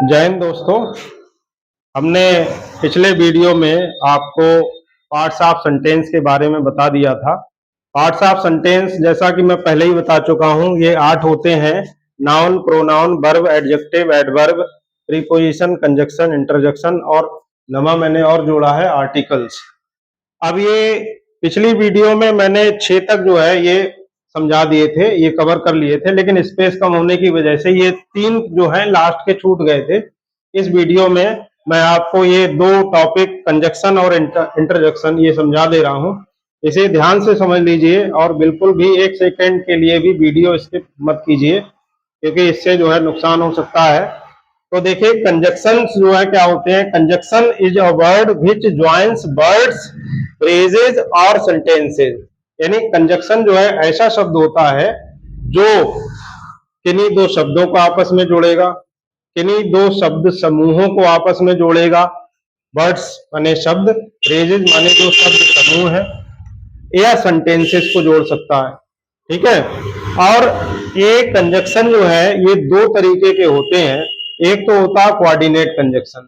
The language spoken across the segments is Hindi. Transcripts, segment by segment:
जय हिंद दोस्तों। हमने पिछले वीडियो में आपको पार्ट्स ऑफ सेंटेंस के बारे में बता दिया था। पार्ट्स ऑफ सेंटेंस जैसा कि मैं पहले ही बता चुका हूं, ये 8 होते हैं। Noun, pronoun, verb, adjective, adverb, preposition, conjunction, interjection और नवा मैंने और जोड़ा है आर्टिकल्स। अब ये पिछली वीडियो में मैंने 6 तक जो है ये समझा दिए थे, ये कवर कर लिए थे, लेकिन स्पेस कम होने की वजह से ये 3 जो है लास्ट के छूट गए थे। इस वीडियो में मैं आपको ये 2 टॉपिक कंजक्शन और इंटरजेक्शन ये समझा दे रहा हूं। इसे ध्यान से समझ लीजिए और बिल्कुल भी 1 सेकंड के लिए भी वीडियो स्किप मत कीजिए, क्योंकि इससे जो है नुकसान हो सकता है। तो देखिए, कंजक्शन जो है क्या होते हैं। Conjunction is a word which joins words, phrases और सेंटेंसेज। यानी कंजक्शन जो है ऐसा शब्द होता है जो किन्हीं 2 शब्दों को आपस में जोड़ेगा, किन्हीं 2 शब्द समूहों को आपस में जोड़ेगा। वर्ड्स माने शब्द, फ्रेजेज माने जो शब्द समूह है, या सेंटेंसेस को जोड़ सकता है। ठीक है। और ये कंजक्शन जो है ये 2 तरीके के होते हैं। एक तो होता है कोऑर्डिनेट कंजक्शन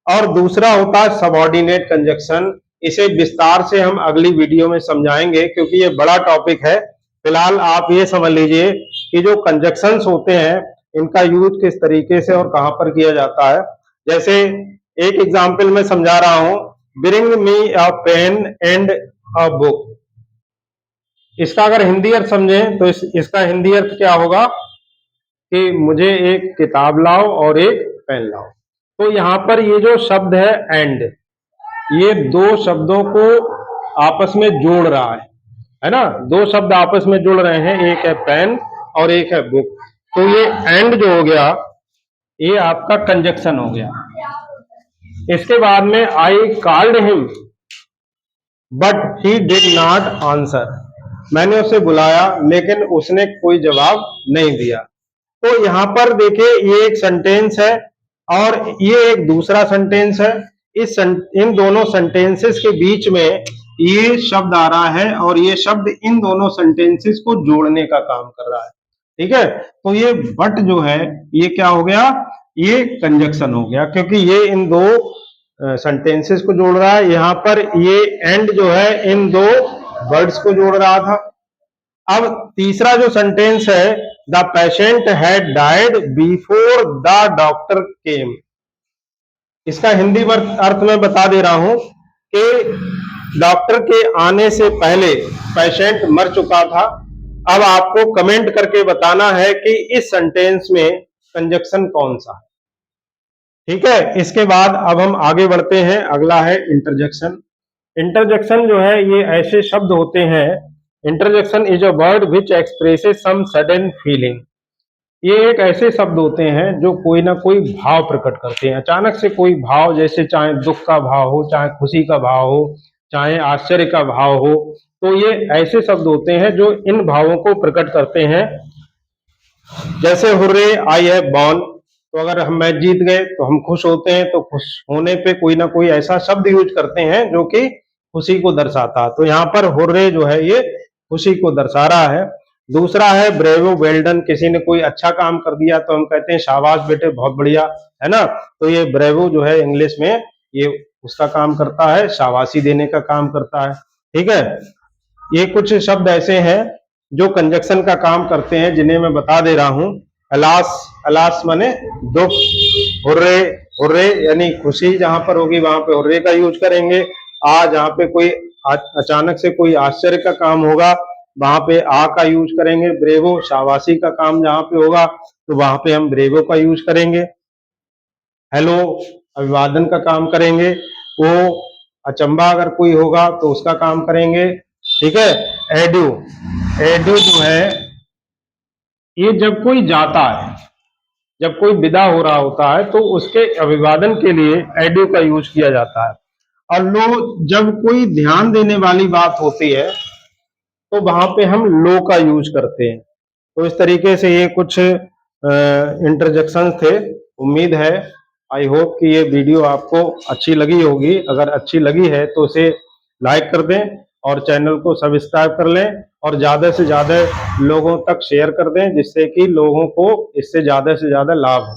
और दूसरा होता है सबऑर्डिनेट कंजक्शन। इसे विस्तार से हम अगली वीडियो में समझाएंगे, क्योंकि ये बड़ा टॉपिक है। फिलहाल आप ये समझ लीजिए कि जो कंजक्शंस होते हैं इनका यूज किस तरीके से और कहां पर किया जाता है। जैसे एक एग्जाम्पल मैं समझा रहा हूं, bring me a pen and a book. इसका अगर हिंदी अर्थ समझें तो इसका हिंदी अर्थ क्या होगा कि मुझे एक किताब लाओ और एक पेन लाओ। तो यहां पर ये जो शब्द है एंड, ये 2 शब्दों को आपस में जोड़ रहा है ना। 2 शब्द आपस में जुड़ रहे हैं, एक है पेन और एक है बुक। तो ये एंड जो हो गया ये आपका कंजक्शन हो गया। इसके बाद में I called him but he did not answer. मैंने उसे बुलाया लेकिन उसने कोई जवाब नहीं दिया। तो यहां पर देखिए, ये एक सेंटेंस है और ये एक दूसरा सेंटेंस है। इन दोनों सेंटेंसेस के बीच में ये शब्द आ रहा है और ये शब्द इन दोनों सेंटेंसेस को जोड़ने का काम कर रहा है। ठीक है। तो ये बट जो है ये क्या हो गया, ये कंजक्शन हो गया, क्योंकि ये इन 2 सेंटेंसेस को जोड़ रहा है। यहां पर ये एंड जो है इन 2 वर्ड्स को जोड़ रहा था। अब तीसरा जो सेंटेंस है, the patient had died before the doctor केम। इसका हिंदी अर्थ मैं बता दे रहा हूं कि डॉक्टर के आने से पहले पेशेंट मर चुका था। अब आपको कमेंट करके बताना है कि इस सेंटेंस में कंजक्शन कौन सा है। ठीक है। इसके बाद अब हम आगे बढ़ते हैं। अगला है इंटरजेक्शन। इंटरजेक्शन जो है ये ऐसे शब्द होते हैं। Interjection is a word which expresses some sudden feeling. ये एक ऐसे शब्द होते हैं जो कोई ना कोई भाव प्रकट करते हैं। अचानक से कोई भाव, जैसे चाहे दुख का भाव हो, चाहे खुशी का भाव हो, चाहे आश्चर्य का भाव हो, तो ये ऐसे शब्द होते हैं जो इन भावों को प्रकट करते हैं। जैसे हुर्रे आई हैव वॉन, तो अगर हम मैच जीत गए तो हम खुश होते हैं, तो खुश होने पे कोई ना कोई ऐसा शब्द यूज करते हैं जो कि खुशी को दर्शाता है। तो यहाँ पर हुर्रे जो है ये खुशी को दर्शा रहा है। दूसरा है ब्रेवो वेल डन। किसी ने कोई अच्छा काम कर दिया तो हम कहते हैं शाबाश बेटे, बहुत बढ़िया, है ना। तो ये ब्रेवो जो है इंग्लिश में ये उसका काम करता है, शाबाशी देने का काम करता है। ठीक है। ये कुछ शब्द ऐसे हैं जो कंजक्शन का काम करते हैं, जिन्हें मैं बता दे रहा हूं। अलास, अलास माने दुख। हुर्रे, हुर्रे यानी खुशी जहां पर होगी वहां पे हुर्रे का यूज करेंगे। आ, जहां पे कोई अचानक से कोई आश्चर्य का काम होगा वहां पे आ का यूज करेंगे। ब्रेवो, शाबाशी का काम जहां पे होगा तो वहां पे हम ब्रेवो का यूज करेंगे। हेलो, अभिवादन का काम करेंगे। वो, अचंबा अगर कोई होगा तो उसका काम करेंगे। ठीक है। एड्यू, एड्यू जो है ये जब कोई जाता है, जब कोई विदा हो रहा होता है तो उसके अभिवादन के लिए एड्यू का यूज किया जाता है। और लो, जब कोई ध्यान देने वाली बात होती है तो वहां पे हम लो का यूज करते हैं। तो इस तरीके से ये कुछ इंटरजेक्शन थे। उम्मीद है, आई होप कि ये वीडियो आपको अच्छी लगी होगी। अगर अच्छी लगी है तो इसे लाइक कर दें और चैनल को सब्सक्राइब कर लें और ज्यादा से ज्यादा लोगों तक शेयर कर दें, जिससे कि लोगों को इससे ज्यादा से ज्यादा लाभ हो।